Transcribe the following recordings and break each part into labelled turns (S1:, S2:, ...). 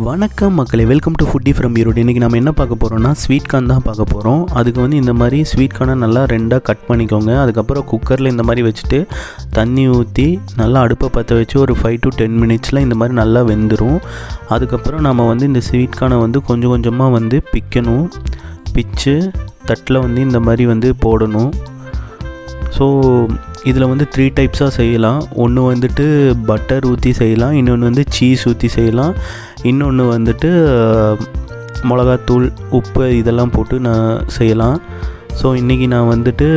S1: வணக்கம் மக்களே, welcome to foodie from Erode. இன்றைக்கி நம்ம என்ன பார்க்க போகிறோம்னா ஸ்வீட் கார்ன் தான் பார்க்க போகிறோம். அதுக்கு வந்து இந்த மாதிரி ஸ்வீட் கார்னை நல்லா ரெண்டாக கட் பண்ணிக்கோங்க. அதுக்கப்புறம் குக்கரில் இந்த மாதிரி வச்சுட்டு தண்ணி ஊற்றி நல்லா அடுப்பை பற்ற வச்சு ஒரு 5 to 10 மினிட்ஸில் இந்த மாதிரி நல்லா வெந்துடும். அதுக்கப்புறம் நம்ம வந்து இந்த ஸ்வீட் கார்னை வந்து கொஞ்சம் கொஞ்சமாக வந்து பிக்கணும். பிச்சு தட்டில் வந்து இந்த மாதிரி வந்து போடணும். ஸோ இதில் வந்து 3 டைப்ஸாக செய்யலாம். ஒன்று வந்துட்டு பட்டர் ஊற்றி செய்யலாம், இன்னொன்று வந்து சீஸ் ஊற்றி செய்யலாம், இன்னொன்று வந்துட்டு மிளகாத்தூள் உப்பு இதெல்லாம் போட்டு நான் செய்யலாம். ஸோ இன்றைக்கி நான் வந்துட்டு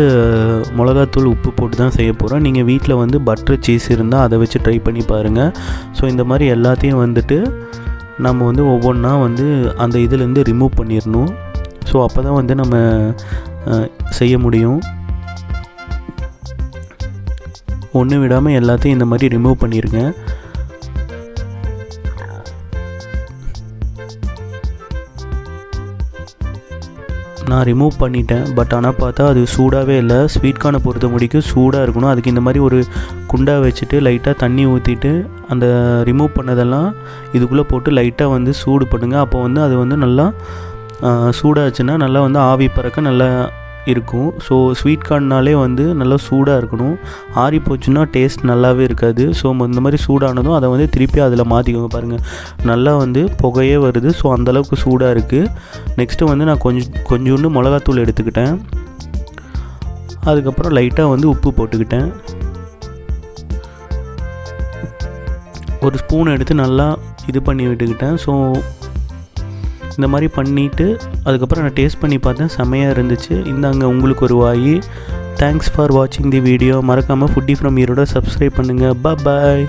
S1: மிளகாத்தூள் உப்பு போட்டு தான் செய்ய போகிறேன். நீங்கள் வீட்டில் வந்து பட்டர் சீஸ் இருந்தால் அதை வச்சு ட்ரை பண்ணி பாருங்கள். ஸோ இந்த மாதிரி எல்லாத்தையும் வந்துட்டு நம்ம வந்து ஒவ்வொன்றா வந்து அந்த இதிலேருந்து ரிமூவ் பண்ணிடணும். ஸோ அப்போ தான் வந்து நம்ம செய்ய முடியும். ஒன்று விடாமல் எல்லாத்தையும் இந்த மாதிரி ரிமூவ் பண்ணிடுங்க. நான் ரிமூவ் பண்ணிட்டேன். பட் ஆனால் பார்த்தா அது சூடாகவே இல்லை. ஸ்வீட் கார்னை பொறுத்த முடிக்கும் சூடாக இருக்கணும். அதுக்கு இந்த மாதிரி ஒரு குண்டா வச்சுட்டு லைட்டாக தண்ணி ஊற்றிட்டு அந்த ரிமூவ் பண்ணதெல்லாம் இதுக்குள்ளே போட்டு லைட்டாக வந்து சூடு பண்ணுங்கள். அப்போ வந்து அது வந்து நல்லா சூடாச்சுன்னா நல்லா வந்து ஆவி பறக்க நல்லா இருக்கும். ஸோ ஸ்வீட் கார்ன்னாலே வந்து நல்லா சூடாக இருக்கணும். ஆறி போச்சுன்னா டேஸ்ட் நல்லாவே இருக்காது. ஸோ இந்த மாதிரி சூடானதும் அதை வந்து திருப்பி அதில் மாற்றிக்கோங்க. பாருங்கள், நல்லா வந்து புகையே வருது. ஸோ அந்தளவுக்கு சூடாக இருக்குது. நெக்ஸ்ட்டு வந்து நான் கொஞ்சோண்டு மிளகாத்தூள் எடுத்துக்கிட்டேன். அதுக்கப்புறம் லைட்டாக வந்து உப்பு போட்டுக்கிட்டேன். ஒரு ஸ்பூன் எடுத்து நல்லா இது பண்ணி விட்டுக்கிட்டேன். ஸோ இந்த மாதிரி பண்ணிவிட்டு அதுக்கப்புறம் நான் டேஸ்ட் பண்ணி பார்த்தேன், செம்மையாக இருந்துச்சு. இந்தாங்க உங்களுக்கு ஒரு வாய். தேங்க்ஸ் ஃபார் வாட்சிங் தி வீடியோ. மறக்காமல் ஃபுட்டி ஃப்ரம் ஈரோட சப்ஸ்கிரைப் பண்ணுங்கள். பாய்.